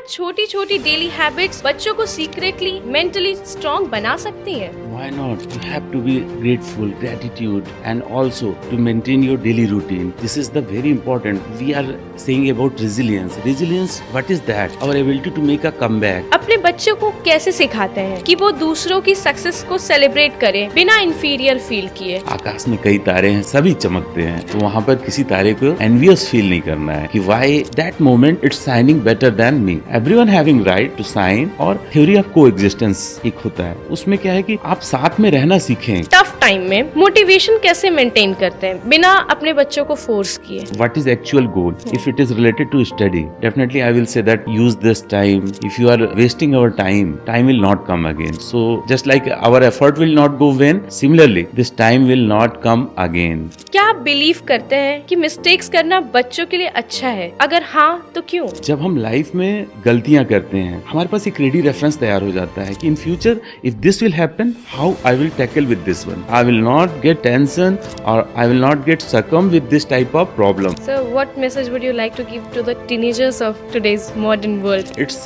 छोटी छोटी daily habits बच्चों को सीक्रेटली मेंटली स्ट्रॉन्ग बना सकती हैं? Why not? You have to be grateful, gratitude, and also to maintain your daily routine. This is the very important. We are saying about resilience. Resilience, what is that? Our ability to make a comeback. अपने बच्चों को कैसे सिखाते हैं कि वो दूसरों की सक्सेस को सेलिब्रेट करें बिना इंफीरियर फील किए? आकाश में कई तारे हैं, सभी चमकते हैं, तो वहाँ पर किसी तारे को एनवियस फील नहीं करना है कि why that moment it's shining better than me. Everyone having right to shine. और theory of coexistence एक होता है, उसमें क्या है कि आप साथ में रहना सीखें। टफ टाइम में मोटिवेशन कैसे मेंटेन करते हैं बिना अपने बच्चों को फोर्स किए? What is actual goal? If it is related to study, definitely I will say that use this time. If you are wasting our time, time will not come again. So just like our effort will not go vain, similarly this time will not come again. क्या आप believe करते हैं कि mistakes करना बच्चों के लिए अच्छा है? अगर हाँ तो क्यों? जब हम लाइफ में गलतियां करते हैं, हमारे पास एक रेडी रेफरेंस तैयार हो जाता है कि in future if this will happen, how I will tackle with this one. I will not get tension और I will not get succumb with this type of problem. So what message would you like to give to the teenagers of today's modern world? It's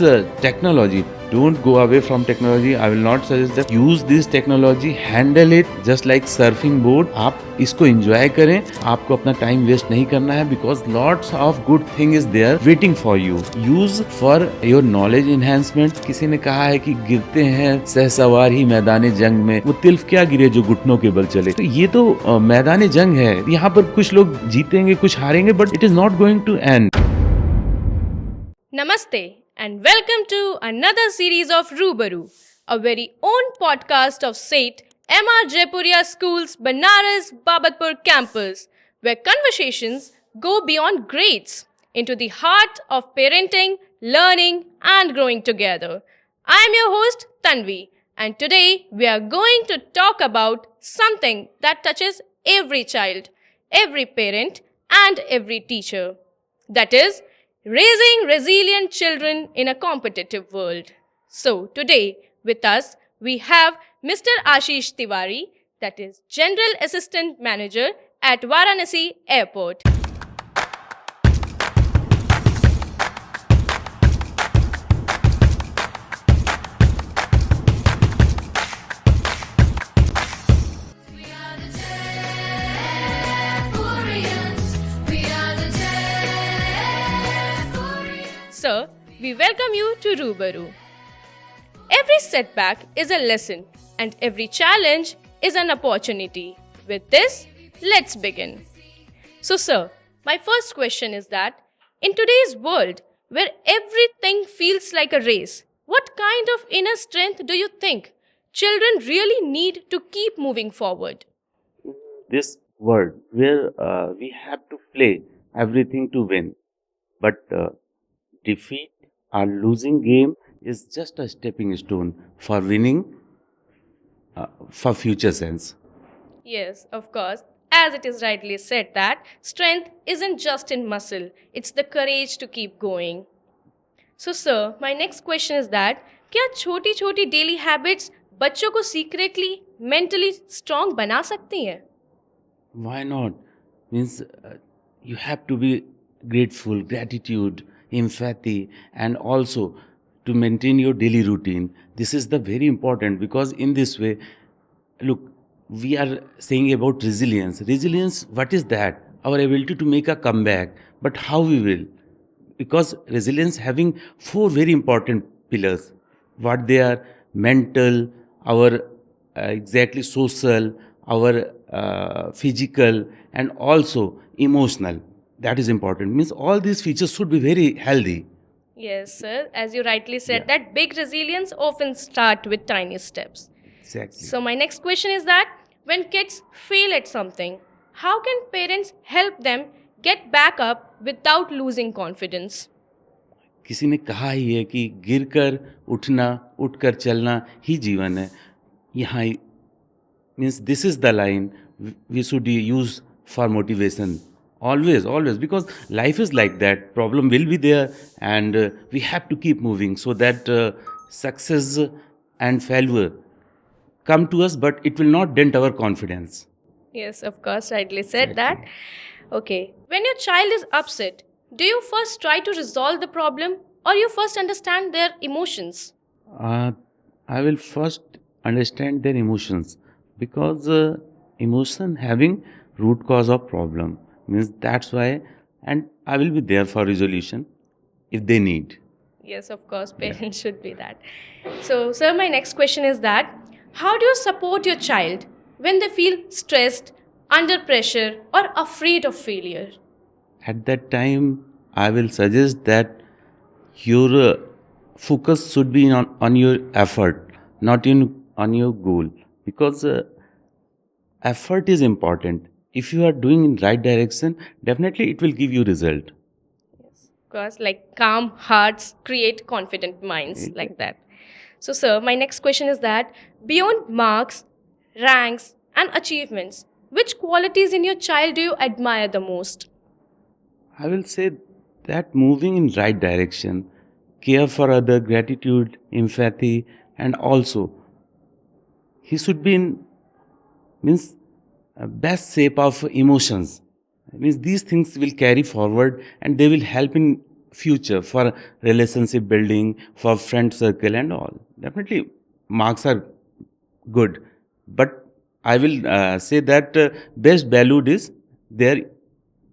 technology. Don't go away from technology. I will not suggest that. Use this technology, handle it just like surfing board. आप इसको enjoy करें. आपको अपना time waste नहीं करना है because lots of good thing is there waiting for you. Use for your knowledge enhancement. किसी ने कहा है कि गिरते हैं सहसवार ही मैदान जंग में, वो तिल्फ क्या गिरे जो घुटनों के बल चले. तो ये तो मैदान जंग है. यहाँ पर कुछ लोग जीतेंगे, कुछ हारेंगे, but it is not going to end. Namaste and welcome to another series of Rubaru, a very own podcast of St. M.R. Jaipuria School's Banaras Babatpur campus, where conversations go beyond grades into the heart of parenting, learning and growing together. I am your host Tanvi, and today we are going to talk about something that touches every child, every parent and every teacher. That is raising resilient children in a competitive world. So today with us we have Mr. Ashish Tiwari, that is General Assistant Manager at Varanasi Airport. Sir, we welcome you to Rubaru. Every setback is a lesson and every challenge is an opportunity. With this, let's begin. So sir, my first question is that in today's world where everything feels like a race, what kind of inner strength do you think children really need to keep moving forward? This world where we have to play everything to win, but defeat or losing game is just a stepping stone for winning for future sense. Yes, of course. As it is rightly said that strength isn't just in muscle, it's the courage to keep going. So sir, my next question is that क्या छोटी छोटी daily habits बच्चों को secretly mentally strong बना सकती हैं? Why not? Means you have to be grateful, gratitude, empathy, and also to maintain your daily routine. This is the very important because in this way, look, we are saying about resilience. Resilience, what is that? Our ability to make a comeback. But how we will? Because resilience having four very important pillars. What they are: mental, our exactly social, our physical, and also emotional. That is important. Means all these features should be very healthy. Yes, sir. As you rightly said, Yeah. that big resilience often start with tiny steps. Exactly. So my next question is that when kids fail at something, how can parents help them get back up without losing confidence? किसी ने कहा ही है कि गिरकर उठना, उठकर चलना ही जीवन है. यहाँ means this is the line we should use for motivation. Always, always, because life is like that. Problem will be there, and we have to keep moving so that success and failure come to us, but it will not dent our confidence. Yes, of course, rightly said that. Exactly. Okay. When your child is upset, do you first try to resolve the problem or you first understand their emotions? I will first understand their emotions because emotion having root cause of problem means that's why, and I will be there for resolution if they need. Yes, of course, parents should be that. So, sir, my next question is that how do you support your child when they feel stressed, under pressure, or afraid of failure? At that time, I will suggest that your focus should be on your effort, not on your goal, because effort is important. If you are doing in right direction, definitely it will give you result. Of course, like calm hearts create confident minds, like that. So, sir, my next question is that beyond marks, ranks, and achievements, which qualities in your child do you admire the most? I will say that moving in right direction, care for other, gratitude, empathy, and also he should be in means best shape of emotions. Means these things will carry forward and they will help in future for relationship building, for friend circle and all. Definitely, marks are good, but I will say that best valued is their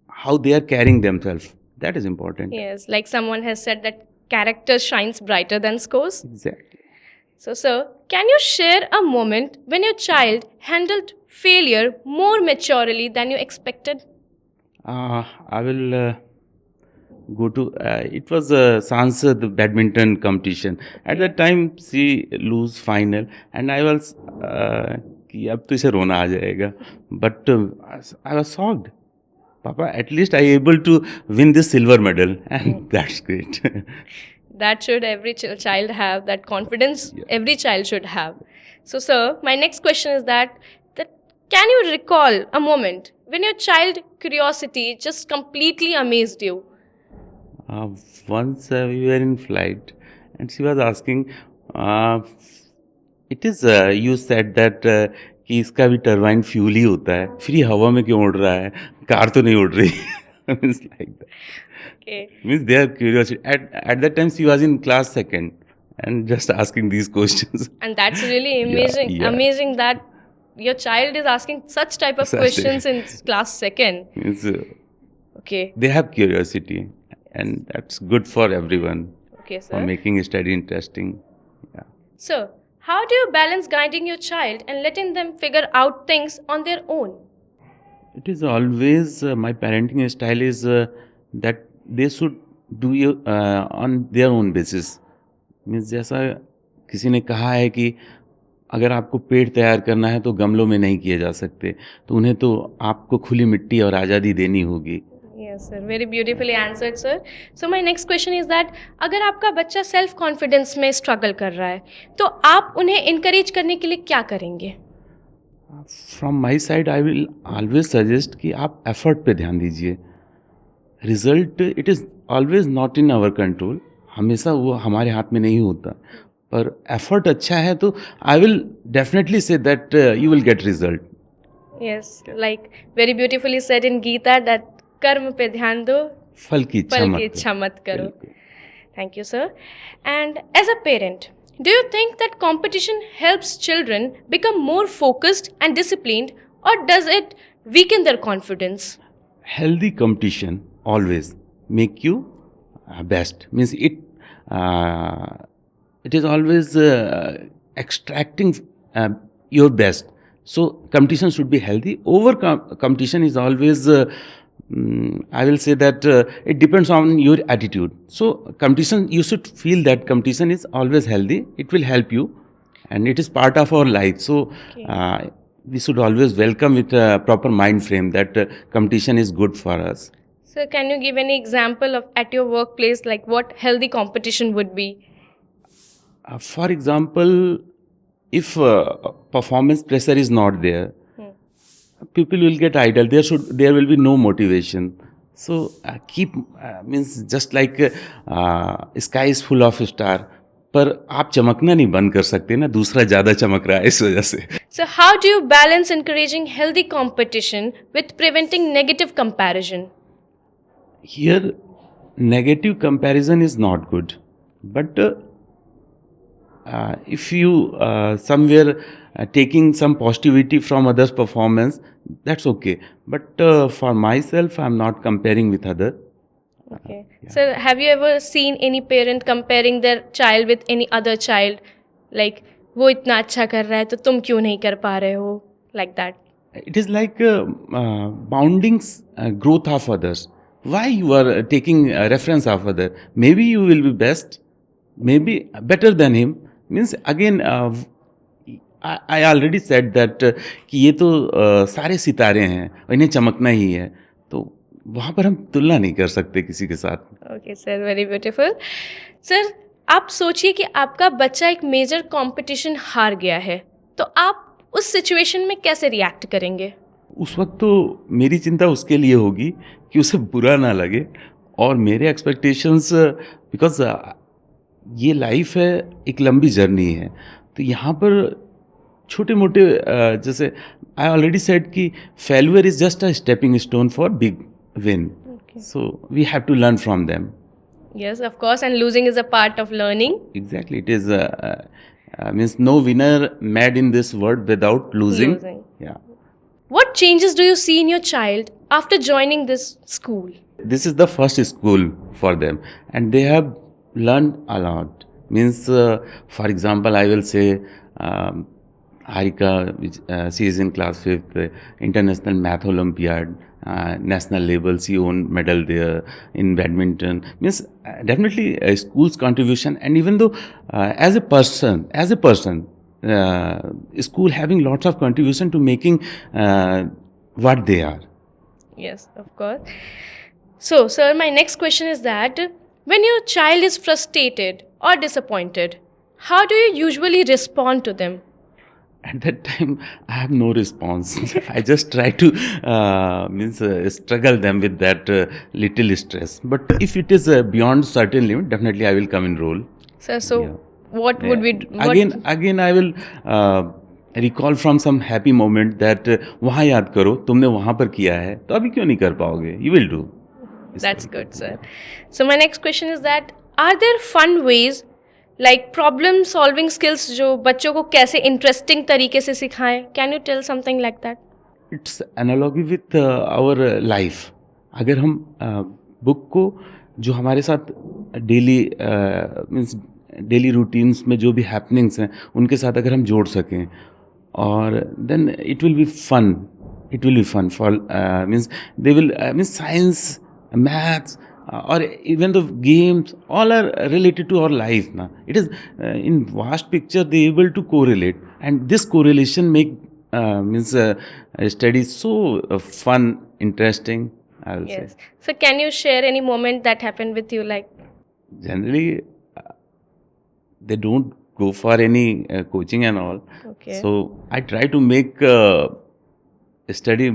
how they are carrying themselves. That is important. Yes, like someone has said that character shines brighter than scores. Exactly. So, sir, can you share a moment when your child handled failure more maturely than you expected? I will go to. It was a Sansad badminton competition. At that time, she lose final, and I was कि अब तो इसे रोना आ जाएगा. But I was shocked. Papa, at least I able to win this silver medal, and that's great. That should every child have, that confidence Yeah. every child should have. So, sir, my next question is that can you recall a moment when your child curiosity just completely amazed you? Uh, Once we were in flight, and she was asking, uh, "It is you said that कि इसका भी turbine fuel ही होता है, फिर ये हवा में क्यों उड़ रहा है? कार तो नहीं उड़ रही." Means like that. Okay. Means their curiosity. At that time, she was in class second, and just asking these questions. And that's really amazing. yeah. Amazing that your child is asking such type of Such questions in class second. Means Okay. they have curiosity, and that's good for everyone Okay, for sir. making study interesting. Yeah. Sir, how do you balance guiding your child and letting them figure out things on their own? It is always my parenting style is that they should do you on their own basis. Means जैसा किसी ने कहा है कि अगर आपको पेड़ तैयार करना है तो गमलों में नहीं किए जा सकते, तो उन्हें तो आपको खुली मिट्टी और आज़ादी देनी होगी. Yes, sir. Very beautifully answered, sir. So my next question is that अगर आपका बच्चा सेल्फ कॉन्फिडेंस में स्ट्रगल कर रहा है तो आप उन्हें इनकरेज करने के लिए क्या करेंगे? From my side I will always suggest कि आप एफर्ट पे ध्यान दीजिए. Result it is always not in our control. हमेशा वो हमारे हाथ में नहीं होता, पर एफर्ट अच्छा है तो I will definitely say that you will get result. Yes, like very beautifully said in Gita that कर्म पे ध्यान दो, फल की इच्छा फल मत की करो. इच्छा मत करो. बिल्कुल. Thank you, sir. And as a parent, do you think that competition helps children become more focused and disciplined, or does it weaken their confidence? Healthy competition always make you best. Means it is always extracting your best. So competition should be healthy. Over competition is always I will say that it depends on your attitude. So competition, you should feel that competition is always healthy. It will help you, and it is part of our life. So we should always welcome with a proper mind frame that competition is good for us. Sir, can you give any example of at your workplace, like what healthy competition would be? For example, if performance pressure is not there, people will get idle. There will be no motivation. So keep means just like sky is full of star. पर आप चमकना नहीं बंद कर सकते ना, दूसरा ज़्यादा चमक रहा है इस वजह से. So how do you balance encouraging healthy competition with preventing negative comparison? Here, negative comparison is not good. But if you somewhere taking some positivity from others' performance, that's okay. But for myself, I'm not comparing with other. Okay. Sir, have you ever seen any parent comparing their child with any other child? Like, वो इतना अच्छा कर रहा है तो तुम क्यों नहीं कर पा रहे हो? Like that. It is like bounding growth of others. Why you are taking reference of other? Maybe you will be best, maybe better than him. Means again, I already said that कि ये तो सारे सितारे हैं और इन्हें चमकना ही है, तो वहाँ पर हम तुलना नहीं कर सकते किसी के साथ. Okay sir, very beautiful. Sir, आप सोचिए कि आपका बच्चा एक मेजर कंपटीशन हार गया है, तो आप उस सिचुएशन में कैसे रिएक्ट करेंगे? उस वक्त तो मेरी चिंता उसके लिए होगी कि उसे बुरा ना लगे, और मेरे एक्सपेक्टेशंस, बिकॉज ये लाइफ है, एक लंबी जर्नी है, तो यहाँ पर छोटे मोटे जैसे आई ऑलरेडी सेड कि failure is just a stepping stone for big win, so we have to learn from them. Yes, of course, and losing is a part of learning. Exactly, it is means no winner made in this world without losing. Yeah. What changes do you see in your child after joining this school? This is the first school for them, and they have learned a lot. Means, for example, I will say Harika, she is in class 5th, International Math Olympiad, national level, she won medal there in badminton. Means definitely school's contribution, and even though as a person, school having lots of contribution to making what they are. Yes, of course. So, sir, my next question is that when your child is frustrated or disappointed, how do you usually respond to them? At that time, I have no response. I just try to struggle them with that little stress. But if it is beyond certain limit, definitely I will come in role. Sir, so what would we do? Again, I will recall from some happy moment that वहाँ याद करो, तुमने वहाँ पर किया है, तो अभी क्यों नहीं कर पाओगे? You will do. That's good, sir. So my next question is that are there fun ways like problem solving skills जो बच्चों को कैसे इंटरेस्टिंग तरीके से सिखाएं? Can you tell something like that? It's analogy with our life. अगर हम book को जो हमारे साथ डेली मीन्स डेली रूटीन्स में जो भी हैपनिंग्स हैं उनके साथ अगर हम जोड़ सकें, और then it will be fun for means they will means science, maths, or even the games, all are related to our life now. It is in vast picture they able to correlate, and this correlation make studies so fun, interesting, I will say. So can you share any moment that happened with you? Like generally they don't go for any coaching and all. Okay. So I try to make study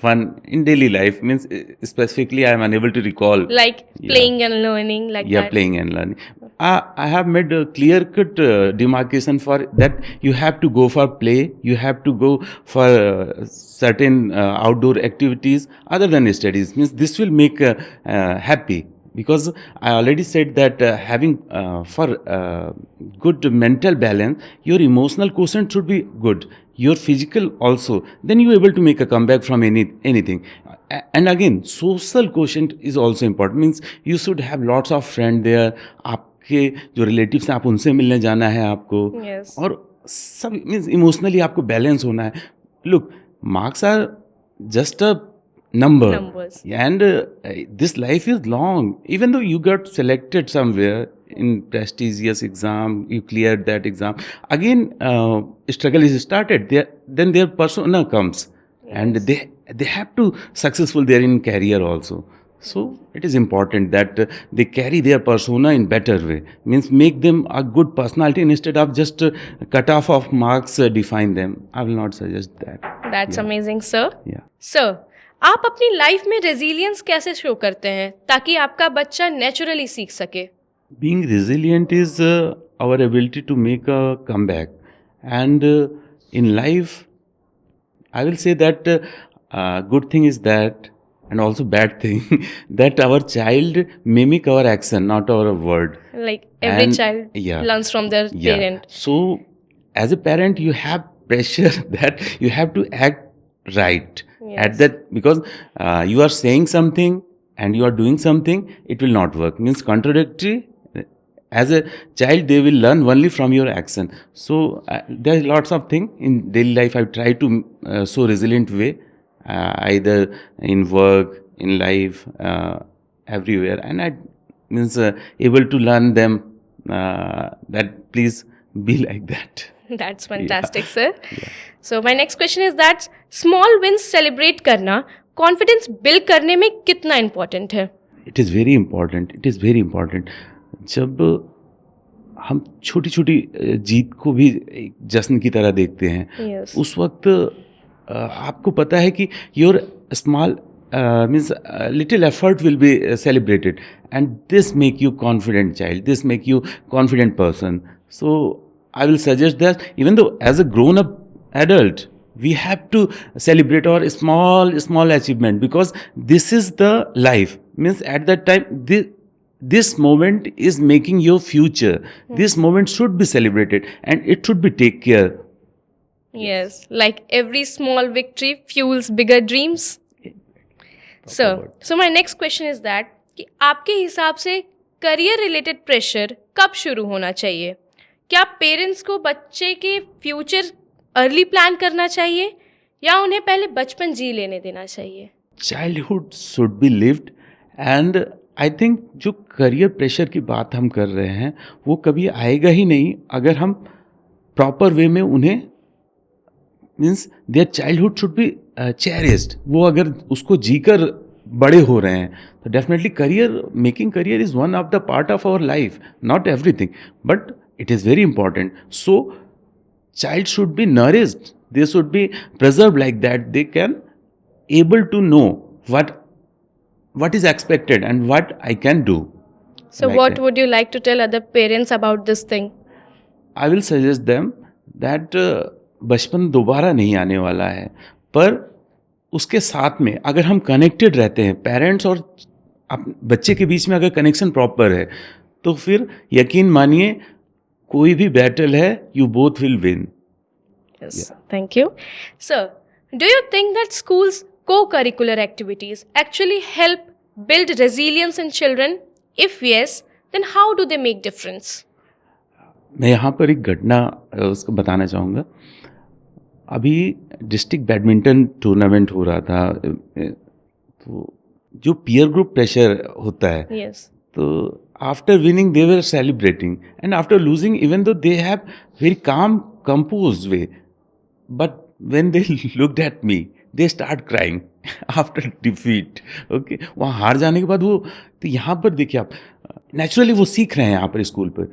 fun in daily life. Means specifically I am unable to recall. Like playing and learning, like that. Yeah, playing and learning. I have made a clear-cut demarcation for that. You have to go for play. You have to go for certain outdoor activities other than studies. Means this will make happy. Because I already said that having for good mental balance, your emotional quotient should be good. Your physical also. Then you are able to make a comeback from anything. And again, social quotient is also important. Means you should have lots of friends there. आपके जो relatives हैं आप उनसे मिलने जाना है आपको. Yes. और सब means emotionally आपको balance होना है. Look, marks are just a numbers. And this life is long. Even though you got selected somewhere in prestigious exam, you cleared that exam, again struggle is started. Then their persona comes. Yes. And they have to successful there in career also. So it is important that they carry their persona in better way. Means make them a good personality instead of just cut off of marks define them. I will not suggest that. That's amazing, sir. Yeah. Sir, आप अपनी life में resilience कैसे show करते हैं ताकि आपका बच्चा naturally सीख सके? Being resilient is our ability to make a comeback, and in life I will say that good thing is that and also bad thing that our child mimic our action, not our word. Like every And child yeah, learns from their yeah. parent. So as a parent, you have pressure that you have to act right at Yes. that, because you are saying something and you are doing something, it will not work. Means contradictory. As a child, they will learn only from your action. So there are lots of things in daily life. I try to so resilient way, either in work, in life, everywhere, and I means able to learn them that please be like that. That's fantastic, sir. So my next question is that small wins celebrate करना confidence build करने में कितना important है? It is very important, it is very important. जब हम छोटी छोटी जीत को भी एक जश्न की तरह देखते हैं, Yes. उस वक्त आपको पता है कि your small means little effort will be celebrated, and this make you confident child, this make you confident person. So I will suggest that even though as a grown up adult, we have to celebrate our small achievement, because this is the life. Means at that time, this moment is making your future. This moment should be celebrated and it should be take care. Yes. Like every small victory fuels bigger dreams. Sir, so my next question is that कि आपके हिसाब से career related pressure कब शुरू होना चाहिए? क्या parents को बच्चे के फ्यूचर अर्ली प्लान करना चाहिए या उन्हें पहले बचपन जी लेने देना चाहिए? Childhood should be lived, and I think जो करियर प्रेशर की बात हम कर रहे हैं वो कभी आएगा ही नहीं अगर हम प्रॉपर वे में उन्हें, means their childhood should be cherished. वो अगर उसको जीकर बड़े हो रहे हैं तो definitely career, making career is one of the part of our life, not everything, but it is very important. So child should be nourished, they should be preserved like that they can able to know what is expected and what I can do. So Like what that. would you like to tell other parents about this thing? I will suggest them that बचपन दोबारा नहीं आने वाला है, पर उसके साथ में अगर हम कनेक्टेड रहते हैं, पेरेंट्स और बच्चे के बीच में अगर कनेक्शन प्रॉपर है, तो फिर यकीन मानिए कोई भी बैटल है, you both will win. Yes, thank you. Sir, do you think that schools' co-curricular activities actually help build resilience in children? If yes, then how do they make difference? मैं यहाँ पर एक घटना उसको बताना चाहूँगा. अभी डिस्ट्रिक्ट बैडमिंटन टूर्नामेंट हो रहा था, तो जो पीयर ग्रुप प्रेशर होता है, Yes. तो after winning they were celebrating, and after losing, even though they have very calm composed way, but when they looked at me they start crying after defeat. Okay, वहाँ हार जाने के बाद वो, तो यहाँ पर देखिए आप, नेचुरली वो सीख रहे हैं यहाँ पर स्कूल पर,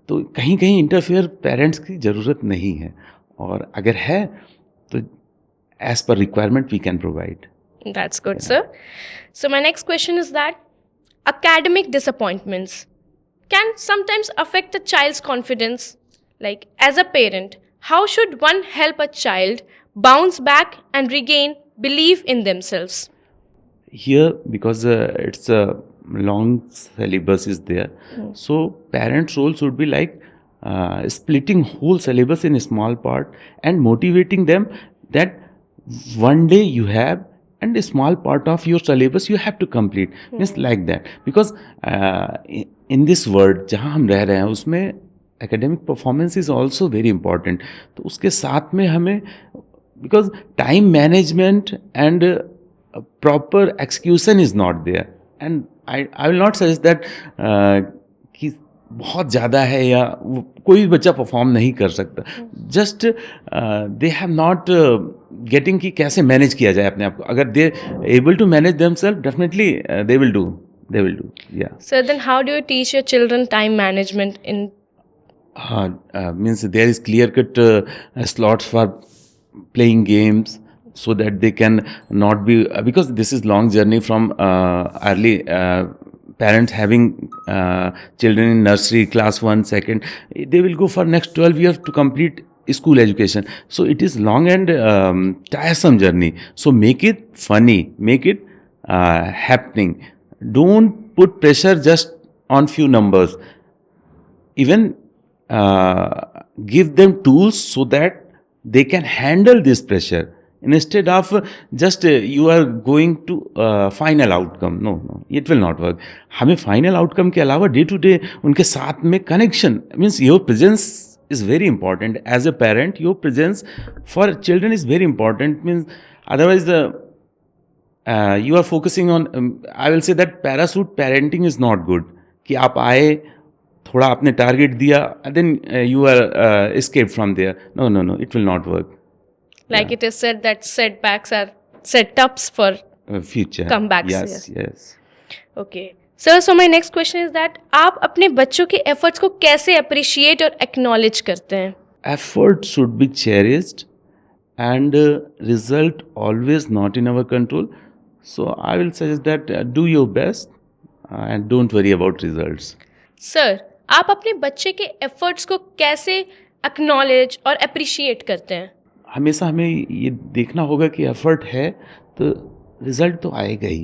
तो कहीं कहीं इंटरफेयर पेरेंट्स की ज़रूरत नहीं है, और अगर है तो as per requirement we can provide. That's good, sir. So my next question is that academic disappointments can sometimes affect a child's confidence. Like as a parent, how should one help a child bounce back and regain belief in themselves? Here, because it's a long syllabus is there, so parents' role should be like splitting whole syllabus in a small part and motivating them that one day you have, and a small part of your syllabus you have to complete. Means like that, because in this world जहाँ हम रह रहे हैं उसमें academic performance is also very important. तो उसके साथ में हमें, because time management and proper execution is not there, and I will not suggest that कि बहुत ज़्यादा है या कोई भी बच्चा परफॉर्म नहीं कर सकता. Just they have not getting कि कैसे मैनेज किया जाए अपने आप को. अगर they able to manage themselves, definitely they will do. या So then how do you teach your children time management in? Means there is clear cut slots for playing games, so that they can not be, because this is long journey from early parents having children in nursery class 1 2, they will go for next 12 years to complete school education. So it is long and tiresome journey. So make it funny, make it happening. Don't put pressure just on few numbers. Even give them tools so that they can handle this pressure instead of just you are going to final outcome. No, it will not work. हमें final outcome के अलावा day to day उनके साथ में connection, means your presence is very important. As a parent, your presence for children is very important. Means otherwise you are focusing on I will say that parachute parenting is not good. कि आप आए थोड़ा आपने target दिया then you are escape from there. No it will not work. Like it is said that setbacks are setups for future comebacks. Yes. Okay. Sir, so my next question is that आप अपने बच्चों के efforts को कैसे appreciate और acknowledge करते हैं? Effort should be cherished and result always not in our control. So I will suggest that do your best and don't worry about results. Sir, आप अपने बच्चे के efforts को कैसे acknowledge और appreciate करते हैं? हमेशा हमें ये देखना होगा कि एफर्ट है तो रिजल्ट तो आएगा ही,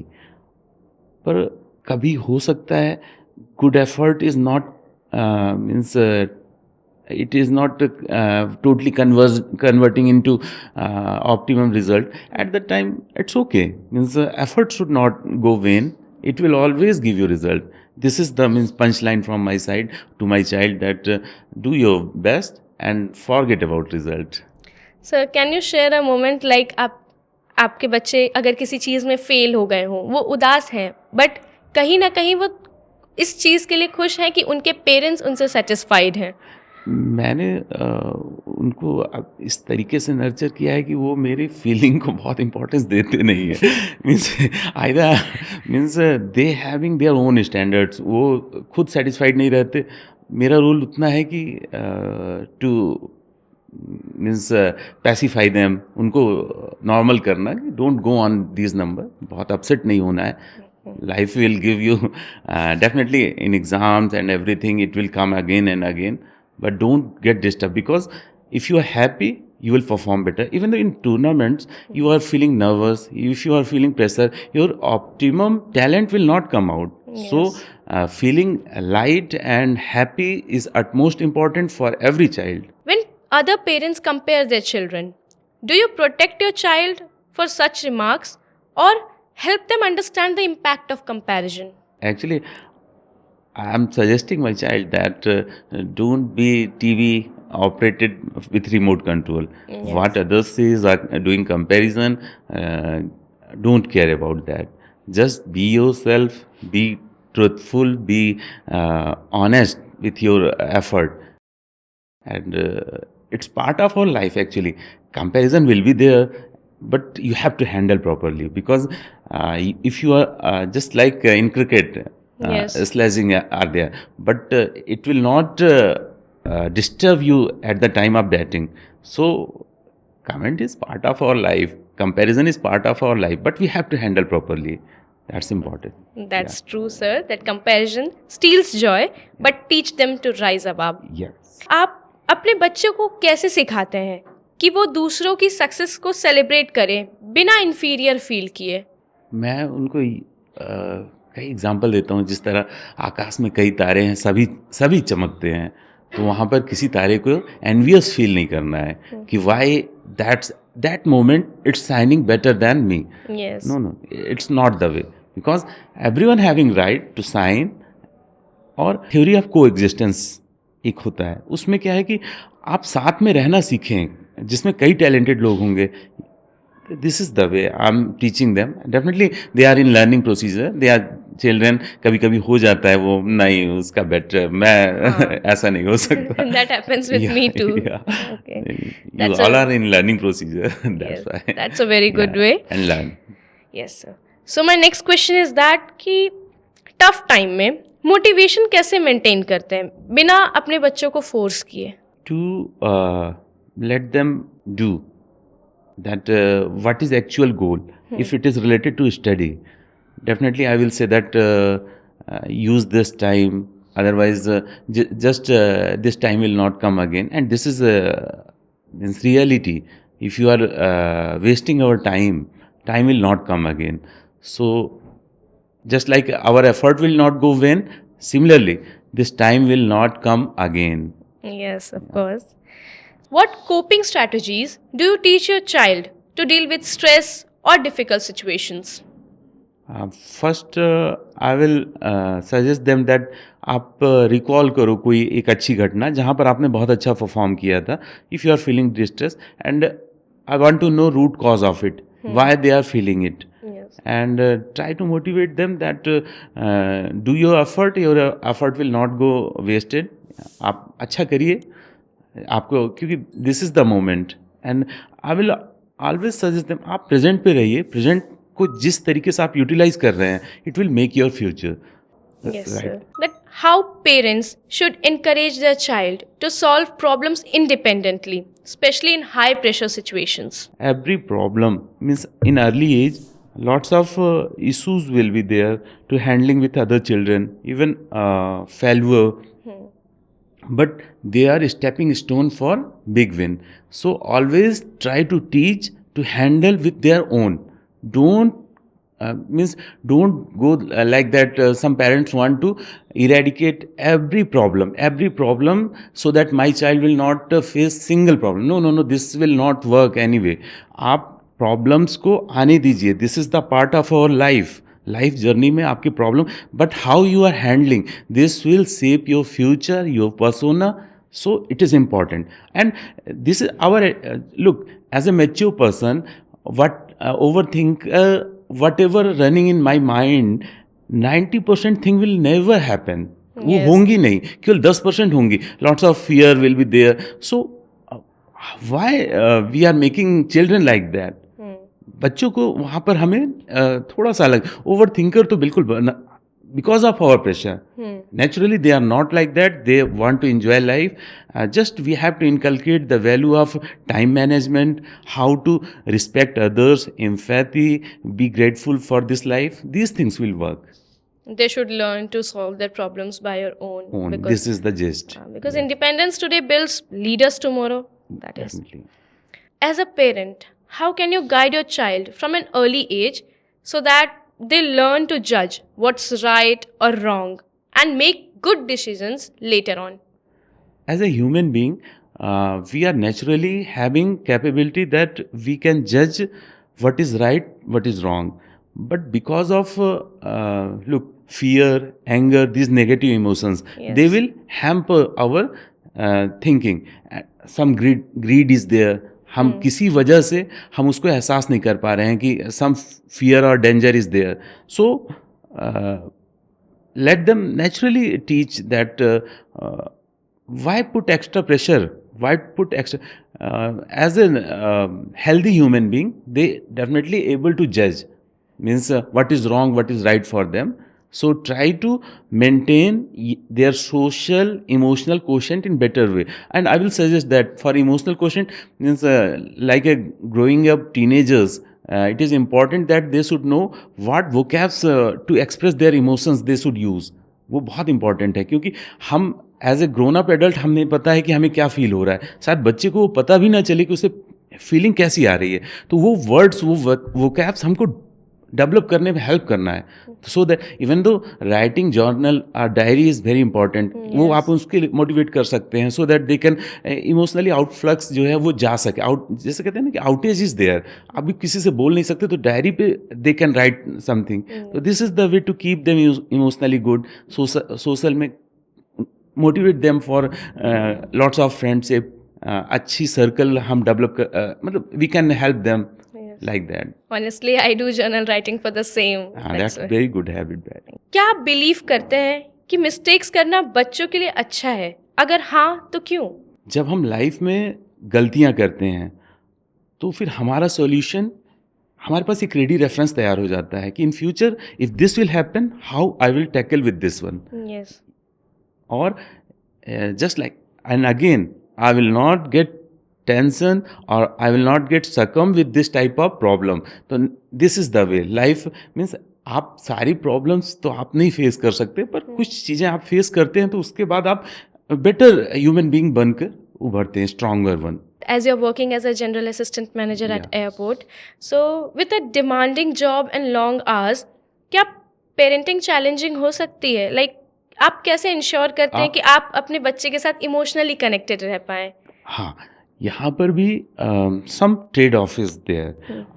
पर कभी हो सकता है good effort is not means it is not totally converting into optimum result. At that time it's okay, means effort should not go vain. It will always give you result. This is the means punchline from my side to my child, that do your best and forget about result. Sir, can you share a moment like आपके बच्चे अगर किसी चीज़ में fail हो गए हों, वो उदास हैं बट कहीं ना कहीं वो इस चीज़ के लिए खुश हैं कि उनके पेरेंट्स उनसे सेटिस्फाइड हैं? मैंने उनको इस तरीके से नर्चर किया है कि वो मेरी फीलिंग को बहुत इम्पोर्टेंस देते नहीं है. Means either means they having their own standards. वो खुद सेटिस्फाइड नहीं रहते. मेरा रोल उतना है कि टू मीन्स पैसिफाई देम, उनको नॉर्मल करना कि don't go on this number. बहुत अपसेट नहीं होना है. Life will give you definitely in exams and everything it will come again and again, but don't get disturbed, because if you are happy you will perform better. Even though in tournaments you are feeling nervous, if you are feeling pressure, your optimum talent will not come out. Yes. So feeling light and happy is utmost important for every child. When other parents compare their children, do you protect your child for such remarks or help them understand the impact of comparison? Actually, I am suggesting my child that don't be TV operated with remote control. Yes. What others says are doing comparison, don't care about that. Just be yourself, be truthful, be honest with your effort. And it's part of our life actually. Comparison will be there, but you have to handle properly, because if you are just like in cricket, Yes. slashing are there, but it will not disturb you at the time of batting. So comment is part of our life, comparison is part of our life, but we have to handle properly. That's important. That's true, sir, that comparison steals joy but teach them to rise above. Yes. आप अपने बच्चों को कैसे सिखाते हैं कि वो दूसरों की सक्सेस को सेलिब्रेट करें बिना इन्फीरियर फील किए? मैं उनको कई एग्जाम्पल देता हूँ. जिस तरह आकाश में कई तारे हैं, सभी चमकते हैं, तो वहाँ पर किसी तारे को एनवियस फील नहीं करना है कि why that moment it's shining better than me. Yes. No it's not the way, because everyone having right to shine. और थ्योरी ऑफ को एग्जिस्टेंस एक होता है, उसमें क्या है कि आप साथ में रहना सीखें, जिसमें कई टैलेंटेड लोग होंगे. This is the way I am teaching them. Definitely they are in learning procedure, they are children. कभी कभी हो जाता है वो नहीं उसका बेटर, मैं ऐसा नहीं हो सकता. That happens with me too. Okay. You That's all a- are in learning procedure. That's Yes, why. that's a very good way. And learn. Yes, sir. So my next question is that कि tough time में motivation कैसे maintain करते हैं बिना अपने बच्चों को force किए? To let them do that what is actual goal. If it is related to study, definitely I will say that use this time, otherwise just this time will not come again. And this is means reality. If you are wasting our time will not come again. So just like our effort will not go vain, similarly this time will not come again. Yes, of course. What coping strategies do you teach your child to deal with stress or difficult situations? First I will suggest them that आप recall करो कोई एक अच्छी घटना जहाँ पर आपने बहुत अच्छा परफॉर्म किया था. If you are feeling distress and I want to know root cause of it, why they are feeling it, Yes. and try to motivate them that do your effort will not go wasted. आप अच्छा करिए आपको, क्योंकि this is the moment. And I will always suggest them आप present पे रहिए. Present को जिस तरीके से आप यूटिलाइज कर रहे हैं, it will make your future. Yes, sir. But how parents should encourage their child to solve problems independently, especially in high pressure situations? Every problem means in early age, lots of issues will be there to handling with other children, even failure. But they are stepping stone for big win. So always try to teach to handle with their own. Don't go like that. Some parents want to eradicate every problem so that my child will not face single problem. No, this will not work anyway. आप problems को आने दीजिए. This is the part of our life journey में आपकी problem, but how you are handling this will shape your future, your persona. So it is important. And this is our look as a mature person. Whatever running in my mind, 90% thing will never happen. वो होंगी नहीं, केवल 10% होंगी. Lots of fear will be there. So why we are making children like that. बच्चों को वहाँ पर हमें थोड़ा सा अलग, ओवर थिंकर तो बिल्कुल, because of our pressure. Naturally they are not like that. They want to enjoy life. Just we have to inculcate the value of time management, how to respect others, empathy, be grateful for this life. These things will work. They should learn to solve their problems by your own. This is the gist. Because independence today builds leaders tomorrow. That is. Definitely. As a parent, how can you guide your child from an early age so that they learn to judge what's right or wrong and make good decisions later on? As a human being, we are naturally having capability that we can judge what is right, what is wrong. But because of fear, anger, these negative emotions, Yes. they will hamper our thinking. Some greed is there. हम किसी वजह से हम उसको एहसास नहीं कर पा रहे हैं कि some fear or danger is there. So let them naturally teach that why put extra pressure, why put extra. As a healthy human being, they definitely able to judge, means what is wrong, what is right for them. So try to maintain their social emotional quotient in better way. And I will suggest that for emotional quotient means like a growing up teenagers, it is important that they should know what vocabs to express their emotions they should use. वो बहुत important है, क्योंकि हम as a grown up adult हमें पता है कि हमें क्या फील हो रहा है. शायद बच्चे को वो पता भी ना चले कि उसे फीलिंग कैसी आ रही है. तो वो वर्ड्स, वो वोकैब्स हमको डेवलप करने में हेल्प करना है. So that even though writing journal और डायरी इज़ वेरी इंपॉर्टेंट, वो आप उसके लिए मोटिवेट कर सकते हैं. So that they can emotionally outflux जो है वो जा सके आउट. जैसे कहते हैं ना कि आउटेज इज देयर, अभी किसी से बोल नहीं सकते तो डायरी पे दे कैन राइट समथिंग. तो this is the way to keep them emotionally good. Social में motivate them for lots of friendship. अच्छी सर्कल हम डेवलप कर, मतलब we can help them like that. Honestly, I do journal writing for the same. That's a very good habit. क्या आप believe करते हैं कि मिस्टेक्स करना बच्चों के लिए अच्छा है? अगर हाँ तो क्यों? जब हम लाइफ में गलतियां करते हैं तो फिर हमारा सॉल्यूशन, हमारे पास एक रेडी रेफरेंस तैयार हो जाता है कि in future if this will happen, how I will tackle with this one. Yes. और just like, and again I will not get tension और I will not get succumb with this type of problem. तो this is the way. Life means आप सारी problems तो आप नहीं face कर सकते, पर कुछ चीज़ें आप फेस करते हैं तो उसके बाद आप बेटर ह्यूमन बीइंग बनकर उभरते हैं, stronger one. as you're working as a general assistant manager at Yeah. airport, so with a demanding job and long hours, क्या parenting challenging हो सकती है? Like आप कैसे इंश्योर करते हैं कि आप अपने बच्चे के साथ इमोशनली कनेक्टेड रह पाएं? हाँ, यहाँ पर भी some trade-off is there.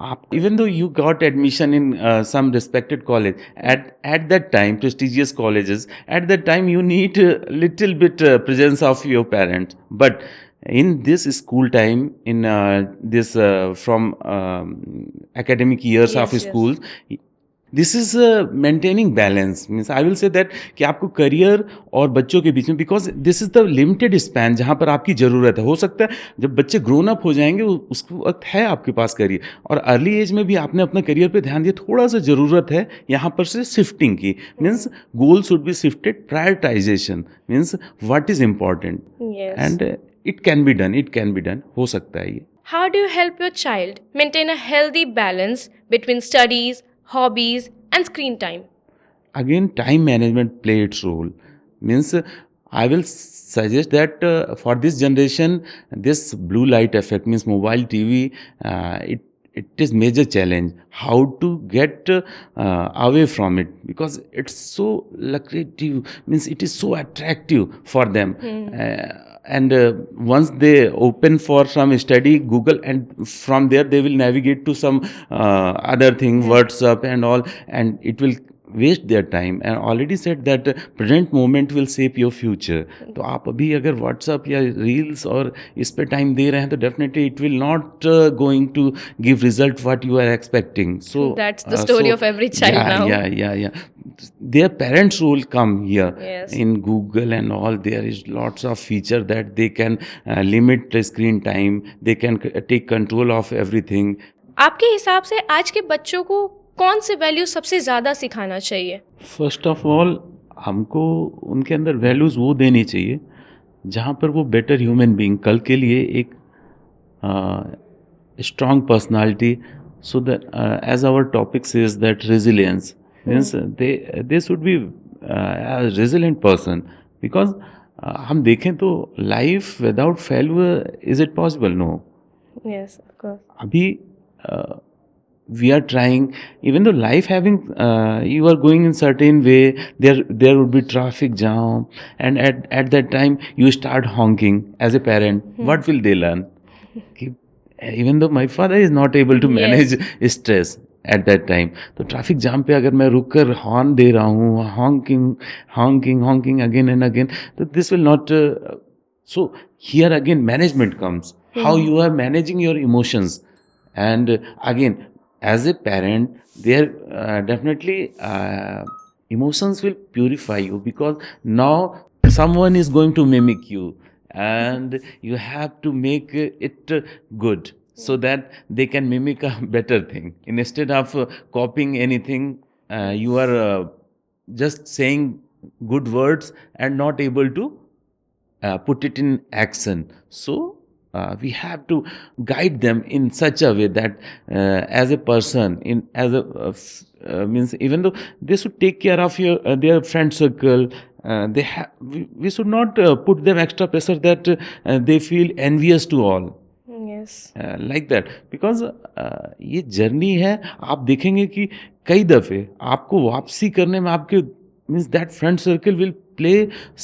आप even though you got admission in some respected college, at that time, prestigious colleges, at that time you need a little bit presence of your parents. But in this school time, in this from academic years of Yes, yes. schools, this is maintaining balance means I will say that कि आपको career और बच्चों के बीच में, because this is the limited span जहाँ पर आपकी ज़रूरत है. हो सकता है जब बच्चे ग्रोन अप हो जाएंगे उस वक्त है आपके पास करियर, और अर्ली एज में भी आपने अपना करियर पे ध्यान दिया. थोड़ा सा ज़रूरत है यहाँ पर से शिफ्टिंग की. Means goal should be shifted, prioritisation means what is important, Yes. And it can be done, हो सकता है ये. How do you help your child maintain a healthy balance between studies, hobbies, and screen time? Again, time management play its role. Means I will suggest that for this generation, this blue light effect means mobile TV, it is major challenge how to get away from it, because it's so lucrative, means it is so attractive for them. And once they open for some study Google, and from there they will navigate to some other thing, WhatsApp and all, and it will waste their time. And already said that present moment will shape your future. तो आप अभी अगर WhatsApp या reels और इस पे time दे रहे हैं तो definitely it will not going to give result what you are expecting. So That's the story of every child now. Yeah. Their parents role come here. Yes. In Google and all, there is lots of feature that they can limit the screen time. They can take control of everything. आपके हिसाब से आज के बच्चों को कौन से value सबसे ज़्यादा सिखाना चाहिए? फर्स्ट ऑफ ऑल हमको उनके अंदर वैल्यूज़ वो देनी चाहिए जहाँ पर वो बेटर ह्यूमन बीइंग, कल के लिए एक strong personality. So that as our topic is that resilience means they should be resilient person. Because हम देखें तो life without failure is it possible? No. Yes, of course. अभी we are trying, even though life having you are going in certain way, there would be traffic jam, and at that time you start honking as a parent. What will they learn? कि, even though my father is not able to manage stress at that time, तो traffic jam पे अगर मैं रुक कर horn दे रहा हूँ, honking again and again, तो this will not so here again management comes, how you are managing your emotions. And again, as a parent, there definitely emotions will purify you, because now someone is going to mimic you, and you have to make it good so that they can mimic a better thing. Instead of copying anything, you are just saying good words and not able to put it in action. So we have to guide them in such a way that as a person, means even though they should take care of their friend circle, we should not put them extra pressure that they feel envious to all. Yes. Like that, because ये journey है. आप देखेंगे कि कई दफ़े आपको वापसी करने में आपके means that friend circle will play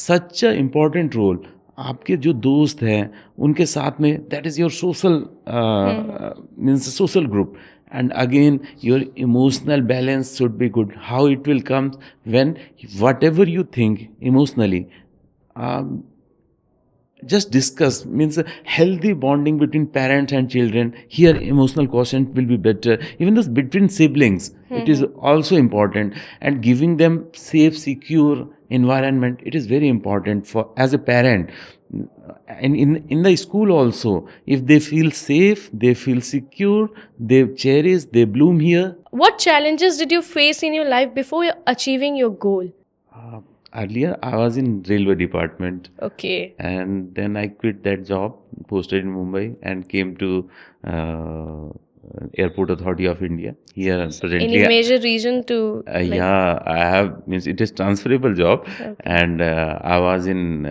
such a important role. आपके जो दोस्त हैं उनके साथ में, that is your social means social group. And again, your emotional balance should be good. How it will come when whatever you think emotionally, just discuss, means healthy bonding between parents and children. Here emotional quotient will be better. Even those between siblings, it is also important. And giving them safe, secure environment, it is very important for as a parent. And in the school also, if they feel safe, they feel secure, they cherish, they bloom here. What challenges did you face in your life before achieving your goal? Earlier I was in railway department. Okay. And then I quit that job, posted in Mumbai, and came to Airport Authority of India. Here presently, Any major reason to like, yeah, I have means it is transferable job, Okay. and I was in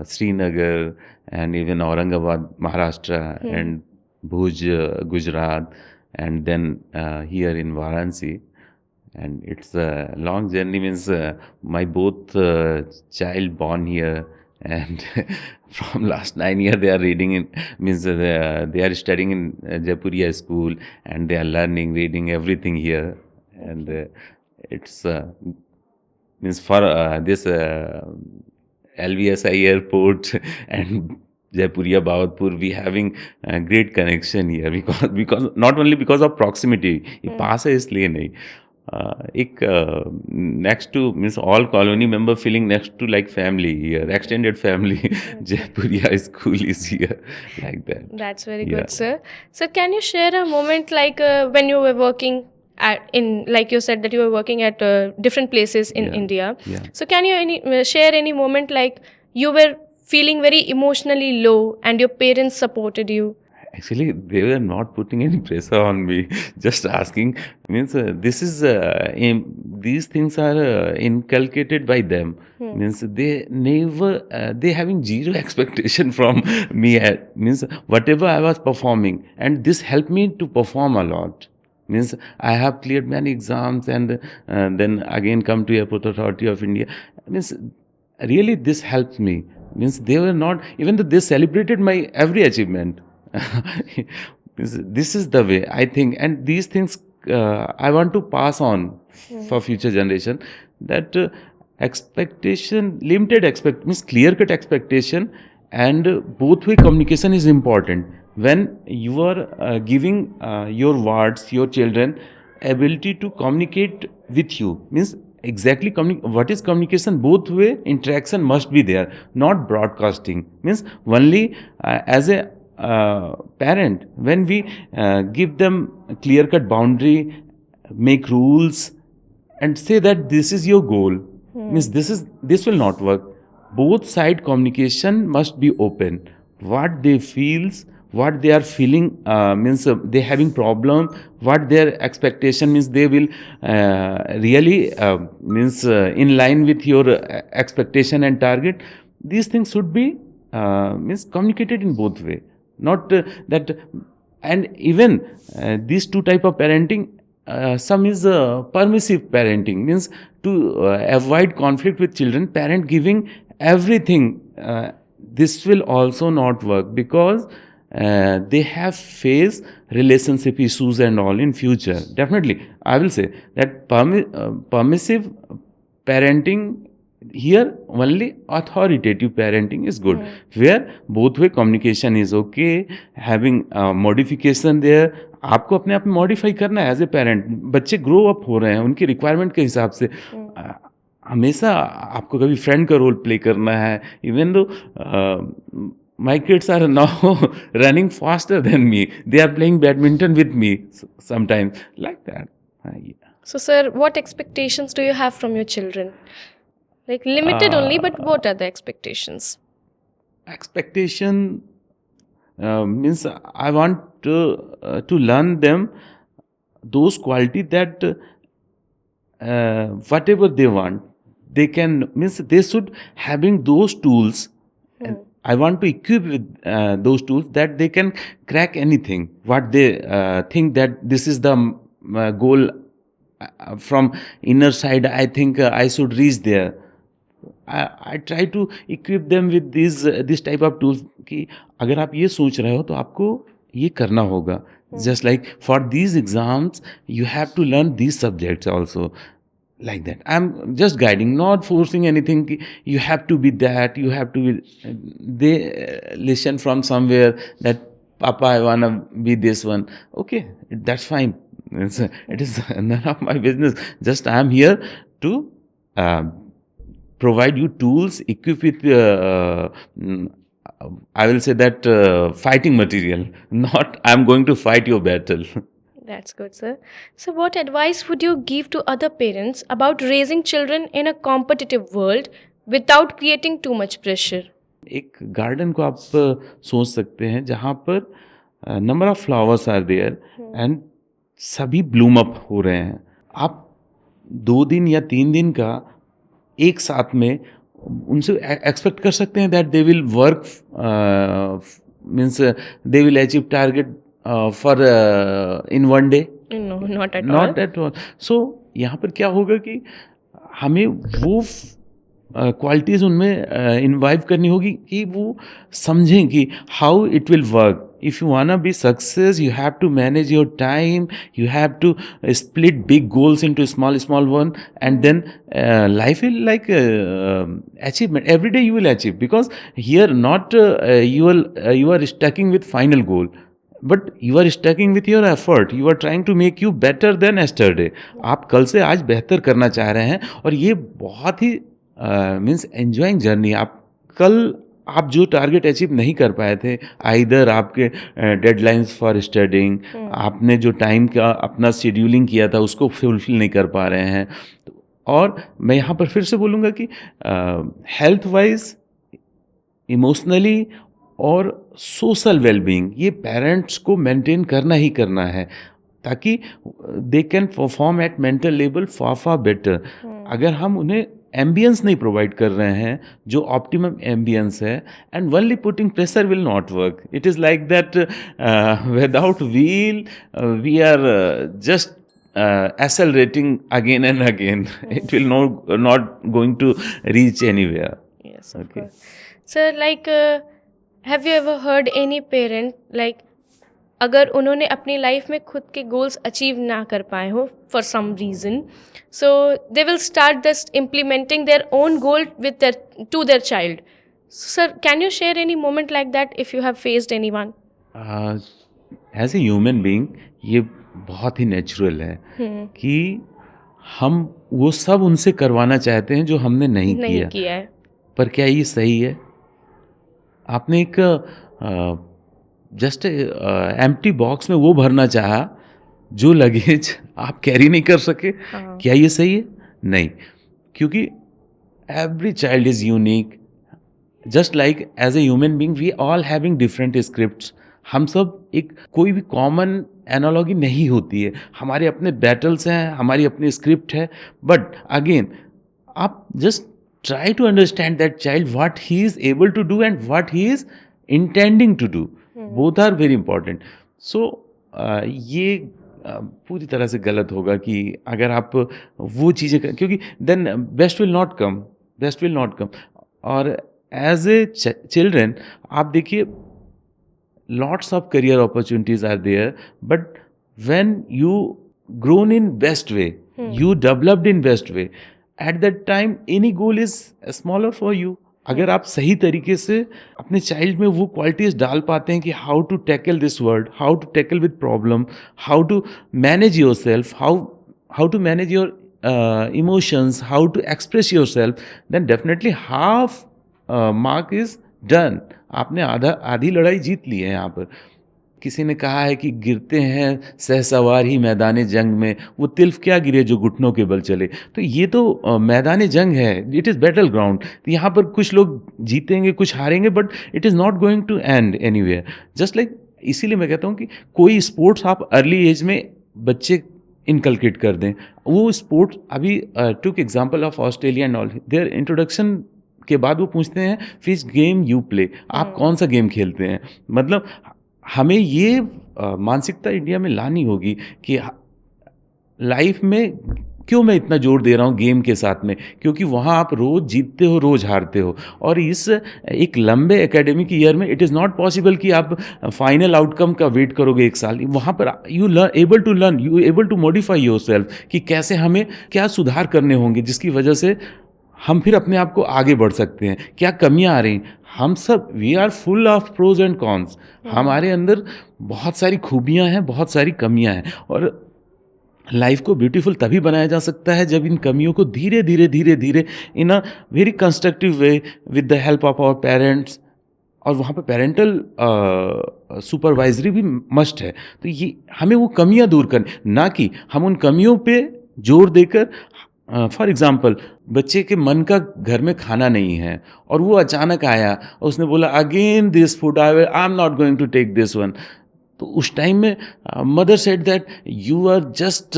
Srinagar and even Aurangabad, Maharashtra, and Bhuj, Gujarat, and then here in Varanasi. And it's a long journey. Means my both child born here, and from last 9 years they are reading in means they are studying in Jaipuria school, and they are learning, reading everything here, and it's means for this LVSI airport and Jaipuria Bhavatpur, we having a great connection here because not only because of proximity, ये पास है इसलिए नहीं. एक next to means all colony member feeling next to like family here, extended family. Jaipuria school is here, like that. That's very Yeah. good, sir. Sir, can you share a moment like when you were working like you said that you were working at different places in Yeah. India. Yeah. So can you share any moment like you were feeling very emotionally low and your parents supported you? Actually, they were not putting any pressure on me. Just asking means this is these things are inculcated by them. Means they never they having zero expectation from me. Means whatever I was performing, and this helped me to perform a lot. Means I have cleared many exams, and then again come to Airport Authority of India. Means really this helps me. Means they were not, even though they celebrated my every achievement. This is the way I think, and these things I want to pass on for future generation, that expectation, limited expect means clear cut expectation, and both way communication is important. When you are giving your wards, your children ability to communicate with you, means exactly what is communication, both way interaction must be there, not broadcasting. Means only as a parent, when we give them a clear cut boundary, make rules, and say that this is your goal, means this will not work. Both side communication must be open. What they feels, what they are feeling, means they having problem, what their expectation, means they will really means in line with your expectation and target. These things should be means communicated in both way, not that. And even these two type of parenting, some is permissive parenting, means to avoid conflict with children, parent giving everything, this will also not work, because they have faced relationship issues and all in future. Definitely I will say that permissive parenting, here only authoritative parenting is good, where both way communication is okay, having modification there. आपको अपने आप में modify करना है as a parent. बच्चे grow up हो रहे हैं उनकी रिक्वायरमेंट के हिसाब से. हमेशा आपको कभी फ्रेंड का रोल प्ले करना है. Even though my kids are now running faster than me, they are playing badminton with me sometimes, like that. Yeah. So sir, what expectations do you have from your children? Like limited only, but what are the expectations? Expectation means I want to learn them those quality that whatever they want, they can, means they should having those tools. I want to equip with those tools that they can crack anything. What they think that this is the goal from inner side, I think I should reach there. I try to equip them with this type of tools कि अगर आप ये सोच रहे हो तो आपको ये करना होगा. Just like for these exams, you have to learn these subjects also. Like that. I'm just guiding, not forcing anything. कि you have to be that, you have to be. They listen from somewhere that Papa, I wanna be this one. Okay, that's fine. It is none of my business. Just I am here to provide you tools, equip with I will say that fighting material. Not I'm going to fight your battle. That's good, sir. So what advice would you give to other parents about raising children in a competitive world without creating too much pressure? एक garden को आप सोच सकते हैं जहाँ पर number of flowers are there and सभी bloom up हो रहे हैं. आप 2 दिन या 3 दिन का एक साथ में उनसे एक्सपेक्ट कर सकते हैं that they will work, means they will achieve target for in 1 day? No, not at all. Not at all. So यहाँ पर क्या होगा कि हमें वो क्वालिटीज़ उनमें इन्वाइव करनी होगी कि वो समझें कि how it will work. If you wanna be success, you have to manage your time. You have to split big goals into small one, and then life will like achievement. Every day you will achieve, because here not you are stucking with final goal, but you are stucking with your effort. You are trying to make you better than yesterday. आप कल से आज बेहतर करना चाह रहे हैं, और ये बहुत ही मीन्स एंजॉइंग जर्नी. आप कल आप जो टारगेट अचीव नहीं कर पाए थे, आइदर आपके डेडलाइंस फॉर स्टडिंग, आपने जो टाइम का अपना शेड्यूलिंग किया था उसको फुलफिल नहीं कर पा रहे हैं. और मैं यहाँ पर फिर से बोलूँगा कि हेल्थ वाइज, इमोशनली और सोशल वेलबींग, ये पेरेंट्स को मेंटेन करना ही करना है, ताकि they can perform at mental level far better. अगर हम उन्हें एम्बियंस नहीं प्रोवाइड कर रहे हैं जो ऑप्टिमम एम्बियंस है, and only putting pressure will not work. It is like that without wheel we are just accelerating again and again. It will not going to reach anywhere. Yes, of course. Sir, like, have you ever heard any parent like, अगर उन्होंने अपनी life में खुद के goals achieve ना कर पाए हो for some reason, so they will start just implementing their own goal with their to their child. Sir, can you share any moment like that if you have faced anyone? As a human being ये बहुत ही natural है कि हम वो सब उनसे करवाना चाहते हैं जो हमने नहीं किया है. पर क्या ये सही है? आपने एक जस्ट एम्प्टी बॉक्स में वो भरना चाहा जो लगेज आप कैरी नहीं कर सके. क्या ये सही है? नहीं, क्योंकि every child is unique. Just like as a human being we all having different scripts. हम सब एक कोई भी कॉमन एनालॉगी नहीं होती है. हमारे अपने बैटल्स हैं, हमारी अपनी स्क्रिप्ट है. बट अगेन आप just try to understand that child, what he is able to do and what he is intending to do. Both are very important. So ये पूरी तरह से गलत होगा कि अगर आप वो चीज़ें क्योंकि then best will not come. और एज ए चिल्ड्रेन आप देखिए, lots of career opportunities are there, but when you grown in best way, you developed in best way, at that time any goal is smaller for you. अगर आप सही तरीके से अपने child में वो क्वालिटीज़ डाल पाते हैं कि how to tackle this world, how to tackle with problem, how to manage your self, how to manage your emotions, how to express your self, then definitely half mark is done. आपने आधी लड़ाई जीत ली है. यहाँ पर किसी ने कहा है कि गिरते हैं सहसवार ही मैदान जंग में, वो तिल्फ क्या गिरे जो घुटनों के बल चले. तो ये तो मैदान जंग है, इट इज़ बैटल ग्राउंड. तो यहाँ पर कुछ लोग जीतेंगे, कुछ हारेंगे, but it is not going to end anywhere. Just like, इसीलिए मैं कहता हूँ कि कोई स्पोर्ट्स आप अर्ली एज में बच्चे इनकलकेट कर दें. वो स्पोर्ट्स अभी took example of Australia and all, their introduction के बाद वो पूछते हैं विच गेम यू प्ले, आप कौन सा गेम खेलते हैं. मतलब हमें ये मानसिकता इंडिया में लानी होगी कि लाइफ में क्यों मैं इतना जोर दे रहा हूँ गेम के साथ में, क्योंकि वहाँ आप रोज़ जीतते हो, रोज़ हारते हो. और इस एक लंबे एकेडमिक ईयर में इट इज़ नॉट पॉसिबल कि आप फाइनल आउटकम का वेट करोगे एक साल. वहाँ पर you able to learn, you able to modify your self कि कैसे हमें क्या सुधार करने होंगे जिसकी वजह से हम फिर अपने आप को आगे बढ़ सकते हैं. क्या कमियां आ रही, हम सब we are full of pros and cons. हमारे अंदर बहुत सारी खूबियां हैं, बहुत सारी कमियां हैं. और लाइफ को ब्यूटीफुल तभी बनाया जा सकता है जब इन कमियों को धीरे धीरे in a very constructive way with the help of our parents. और वहाँ पे पेरेंटल सुपरवाइजरी भी मस्ट है. तो ये हमें वो कमियां दूर करनी, ना कि हम उन कमियों पे जोर देकर. फॉर एग्ज़ाम्पल, बच्चे के मन का घर में खाना नहीं है और वो अचानक आया और उसने बोला again this food, I am not going to take this one. तो उस टाइम में mother said that you are just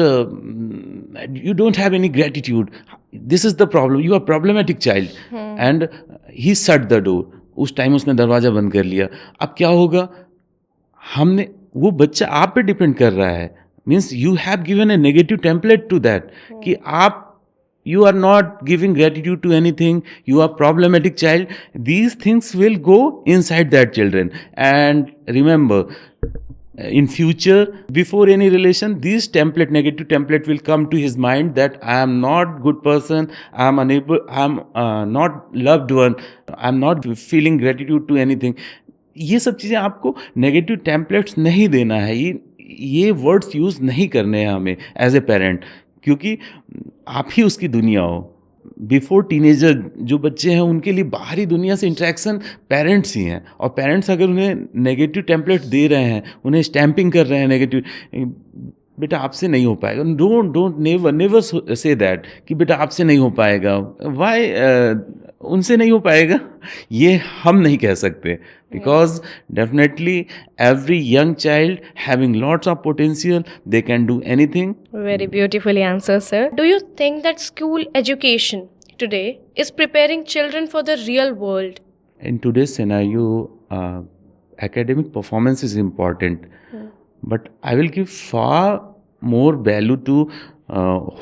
you don't have any gratitude, this is the problem, you are problematic child, and he shut the door. उस time उसने दरवाजा बंद कर लिया। अब क्या होगा, हमने, वो बच्चा आप पे डिपेंड कर रहा है, means you have given a negative template to that कि आप, you are not giving gratitude to anything, you are problematic child, these things will go inside that children. And remember, in future, before any relation, this template, negative template will come to his mind that I am not good person, I am unable, I am not loved one, I am not feeling gratitude to anything. ये सब चीज़ें आपको negative templates नहीं देना है, ये words use नहीं करने हैं हमें एज ए पेरेंट, क्योंकि आप ही उसकी दुनिया हो। बिफोर टीनेजर जो बच्चे हैं उनके लिए बाहरी दुनिया से इंटरेक्शन पेरेंट्स ही हैं, और पेरेंट्स अगर उन्हें नेगेटिव टेम्पलेट दे रहे हैं, उन्हें स्टैम्पिंग कर रहे हैं नेगेटिव, बेटा आपसे नहीं हो पाएगा, डोंट नेवर से दैट कि बेटा आपसे नहीं हो पाएगा, वाई उनसे नहीं हो पाएगा, ये हम नहीं कह सकते, because definitely every young child having lots of potential, they can do anything. Very beautifully answered, sir. Do you think that school education today is preparing children for the real world? In today's scenario, academic performance is important, but I will give far more value to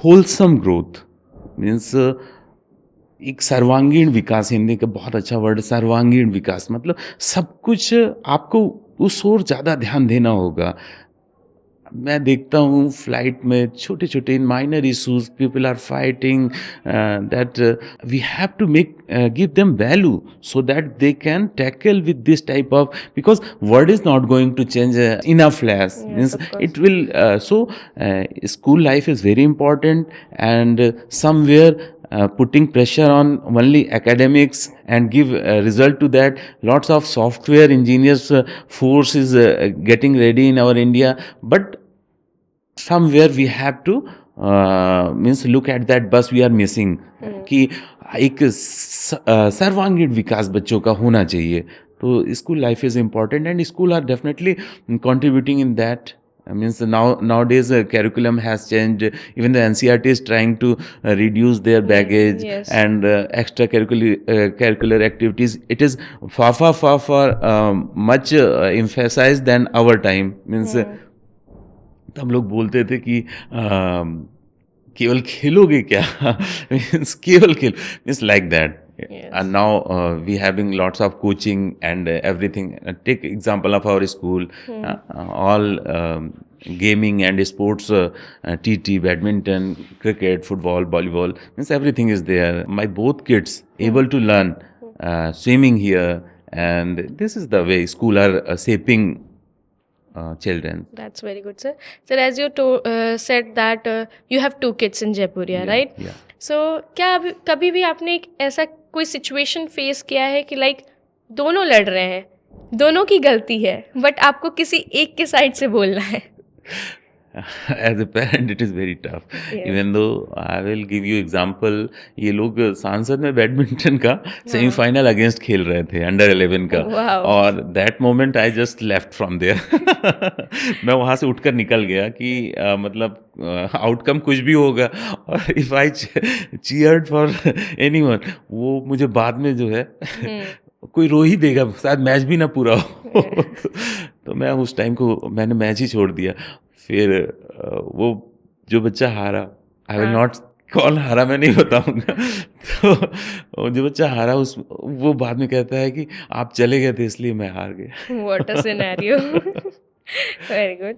wholesome growth. Means एक सर्वांगीण विकास, हिंदी का बहुत अच्छा word, सर्वांगीण विकास, मतलब सब कुछ आपको उस ओर ज़्यादा ध्यान देना होगा. मैं देखता हूँ फ्लाइट में छोटे छोटे in minor issues people are fighting, that we have to make give them value so that they can tackle with this type of, because world is not going to change in a flash, means it will, so school life is very important, and somewhere putting pressure on only academics and give result to that. Lots of software engineers force is getting ready in our India, but somewhere we have to means look at that bus we are missing, कि एक सर्वांगीण विकास बच्चों का होना चाहिए. तो school life is important and school are definitely contributing in that. Means nowadays curriculum has changed. Even the NCERT is trying to reduce their baggage, yes. and curricular activities. It is far much emphasized than our time. Means तो हम लोग बोलते थे कि केवल खेलोगे क्या, means केवल खेल, means like that. Yes. And now we having lots of coaching and everything. Take example of our school, all gaming and sports, TT, badminton, cricket, football, volleyball, means everything is there. My both kids able to learn swimming here, and this is the way school are shaping children. That's very good, sir. Sir, as you said that you have 2 kids in Jaipuria, right? Yeah. So क्या कभी भी आपने एक ऐसा कोई situation face किया है कि लाइक दोनों लड़ रहे हैं, दोनों की गलती है, बट आपको किसी एक के साइड से बोलना है? As a parent it is very tough. Yes. Even though I will give you example, ये लोग सांसद में बैडमिंटन का सेमीफाइनल अगेंस्ट खेल रहे थे, अंडर 11 का. Wow. और that moment I just left from there. मैं वहाँ से उठकर निकल गया कि मतलब आउटकम कुछ भी होगा, और if I cheered for anyone, वो मुझे बाद में जो है कोई रो ही देगा, शायद मैच भी ना पूरा हो. तो मैं उस टाइम को मैंने मैच ही छोड़ दिया. फिर वो जो बच्चा हारा, आई विल नॉट कॉल हारा, मैं नहीं बताऊंगा. तो जो बच्चा हारा वो बाद में कहता है कि आप चले गए थे इसलिए मैं हार गया. What a scenario. Very good.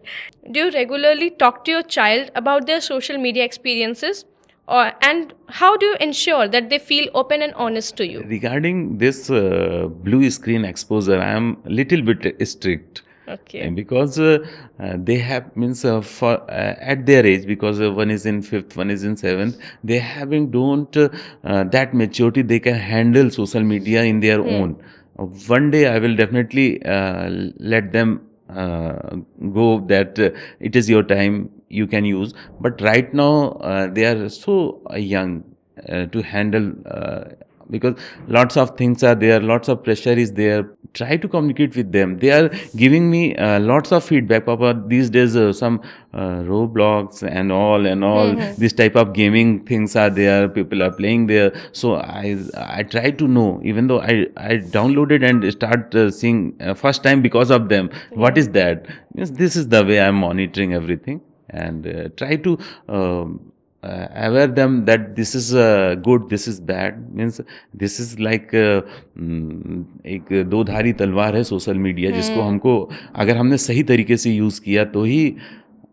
Do you regularly talk to your child about their social media experiences? And how do you ensure that they feel open and honest to you? Regarding this blue screen exposure, I am little bit strict. Okay. Because they have, means for at their age, because one is in 5th, one is in 7th, they don't that maturity, they can handle social media in their own. One day I will definitely let them go that it is your time, you can use, but right now they are so young to handle because lots of things are there, lots of pressure is there. Try to communicate with them. They are giving me lots of feedback, Papa. These days, some Roblox and all this type of gaming things are there. People are playing there. So I try to know, even though I downloaded and start seeing first time because of them. What is that? Yes, this is the way I'm monitoring everything, and try to aware them that this is good, this is bad. Means this is like एक दो धारी तलवार है social media, जिसको हमको अगर हमने सही तरीके से यूज़ किया तो ही,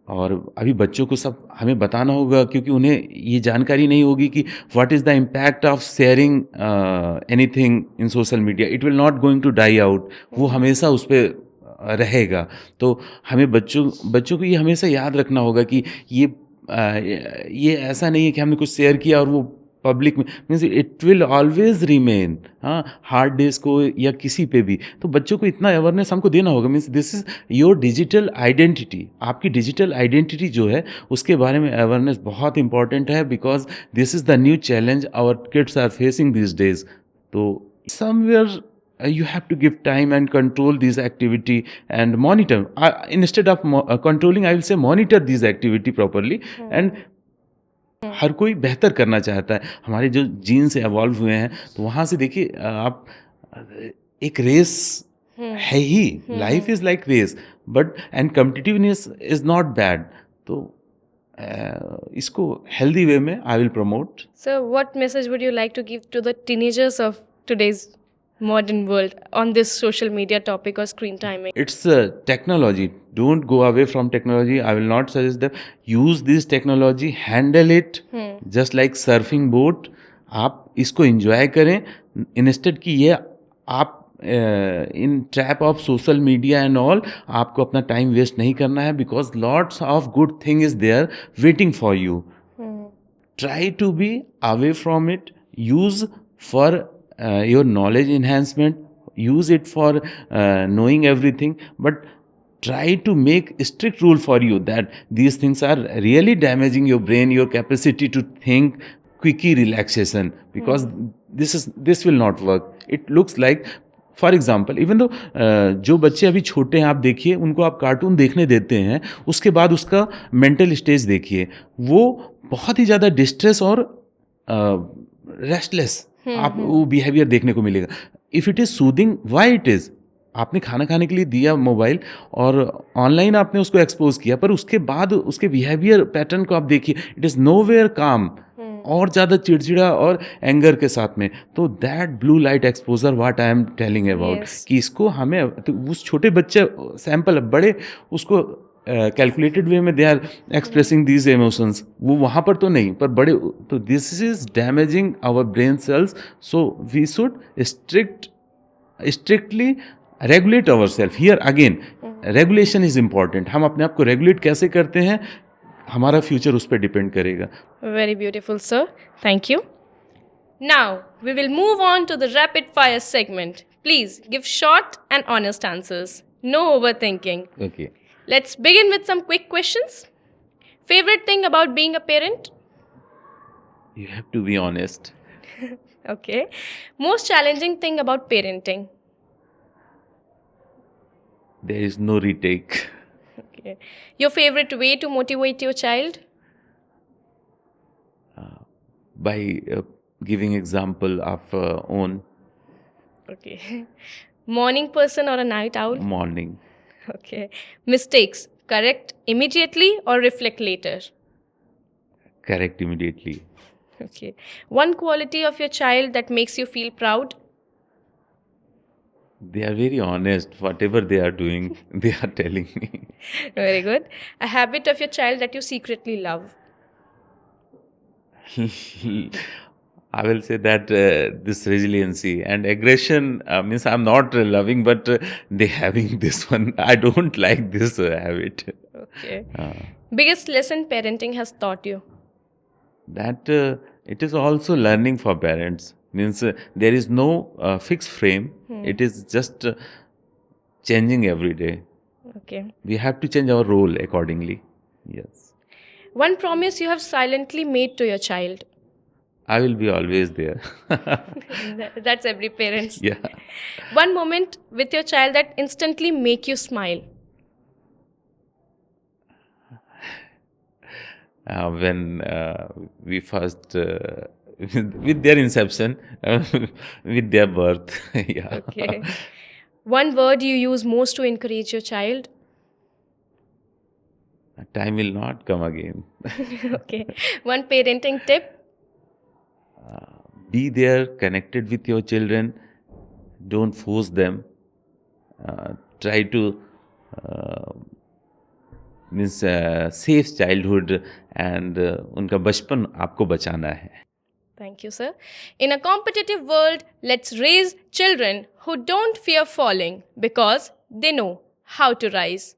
और अभी बच्चों को सब हमें बताना होगा, क्योंकि उन्हें ये जानकारी नहीं होगी कि what is the impact of sharing anything in social media. It will not going to die out. वो हमेशा उस पर रहेगा. तो हमें बच्चों को ये हमेशा याद रखना होगा कि ये ऐसा नहीं है कि हमने कुछ शेयर किया और वो पब्लिक में, means it will always remain. हाँ, हार्ड डेज को या किसी पे भी, तो बच्चों को इतना अवेयरनेस हमको देना होगा. Means this is your digital identity. आपकी डिजिटल आइडेंटिटी जो है उसके बारे में अवेयरनेस बहुत इंपॉर्टेंट है, because this is the new challenge our kids are facing this days. तो somewhere you have to give time and control these activity and monitor. Instead of controlling, I will say monitor these activity properly. And हर कोई बेहतर करना चाहता है. हमारे जो gene से evolve हुए हैं, तो वहाँ से देखिए आप एक रेस है ही. Life is like race, but and competitiveness is not bad. तो इसको हेल्दी वे में I will promote. So, what message would you like to give to the teenagers of today's modern world on this social media topic or screen timing? It's technology. Don't go away from technology. I will not suggest them. Use this technology, handle it just like surfing boat. आप इसको enjoy करें, instead कि ये आप in trap of social media and all, आपको अपना time waste नहीं करना है, because lots of good thing is there waiting for you. Try to be away from it. Use for your knowledge enhancement. Use it for knowing everything, but try to make a strict rule for you that these things are really damaging your brain, your capacity to think, quickie relaxation, because this will not work. It looks like, for example, even though जो बच्चे अभी छोटे हैं, आप देखिए उनको आप cartoon देखने देते हैं, उसके बाद उसका मेंटल स्टेज देखिए, वो बहुत ही ज़्यादा डिस्ट्रेस और रेस्टलेस आप वो बिहेवियर देखने को मिलेगा. If it is soothing, why it is, आपने खाना खाने के लिए दिया मोबाइल और ऑनलाइन आपने उसको एक्सपोज किया, पर उसके बाद उसके बिहेवियर पैटर्न को आप देखिए, इट इज़ नोवेयर काम, और ज़्यादा चिड़चिड़ा और एंगर के साथ में. तो that blue light exposure what I am telling about, कि इसको हमें, तो उस छोटे बच्चे सैंपल, बड़े उसको कैलकुलेटेड वे में they are expressing these emotions, वो वहाँ पर तो नहीं, पर बड़े, तो this is damaging our brain cells. So we should strictly regulate our self. Here again regulation is important. हम अपने आप को रेगुलेट कैसे करते हैं, हमारा फ्यूचर उस पर डिपेंड करेगा. Very beautiful, sir. Thank you. Now, we will move on to the rapid fire segment. Please give short and honest answers. No overthinking. Okay. Let's begin with some quick questions. Favorite thing about being a parent? You have to be honest. Okay. Most challenging thing about parenting? There is no retake. Okay. Your favorite way to motivate your child? By giving example of own. Okay. Morning person or a night owl? Morning. Okay. Mistakes, correct immediately or reflect later? Correct immediately. Okay. One quality of your child that makes you feel proud? They are very honest. Whatever they are doing, they are telling me. Very good. A habit of your child that you secretly love? I will say that this resiliency and aggression means I'm not loving, but they having this one. I don't like this habit. Okay. Biggest lesson parenting has taught you? That it is also learning for parents. Means there is no fixed frame. It is just changing every day. Okay. We have to change our role accordingly. Yes. One promise you have silently made to your child? I will be always there. That's every parent's. Yeah. One moment with your child that instantly make you smile. When we first, with their inception, with their birth. Yeah. Okay. One word you use most to encourage your child. Time will not come again. Okay. One parenting tip. Be there, connected with your children. Don't force them. Try to safe childhood and उनका बचपन आपको बचाना है. Thank you, sir. In a competitive world, let's raise children who don't fear falling because they know how to rise.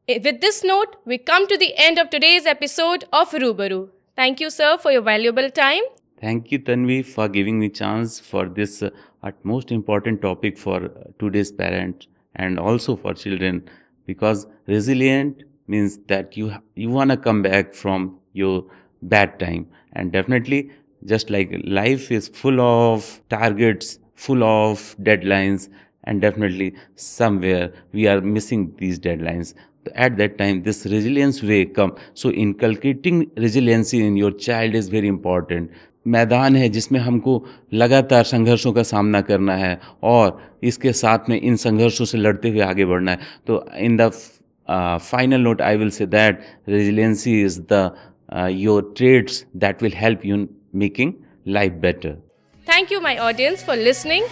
With this note, we come to the end of today's episode of Rubaru. Thank you, sir, for your valuable time. Thank you, Tanvi, for giving me chance for this utmost important topic for today's parents and also for children, because resilient means that you want to come back from your bad time. And definitely, just like life is full of targets, full of deadlines, and definitely somewhere we are missing these deadlines. At that time, this resilience way come. So inculcating resiliency in your child is very important. मैदान है जिसमें हमको लगातार संघर्षों का सामना करना है और इसके साथ में इन संघर्षों से लड़ते हुए आगे बढ़ना है. तो in the final note, I will say that resiliency is the your traits that will help you in making life better. Thank you, my audience, for listening.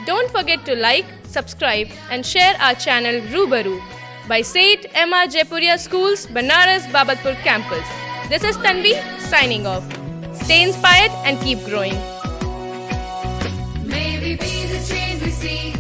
Don't forget to like, subscribe, and share our channel Rubaru by Seth M.R. Jaipuria Schools, Banaras, Babatpur campus. This is Tanvi signing off. Stay inspired and keep growing. May we be the change we see.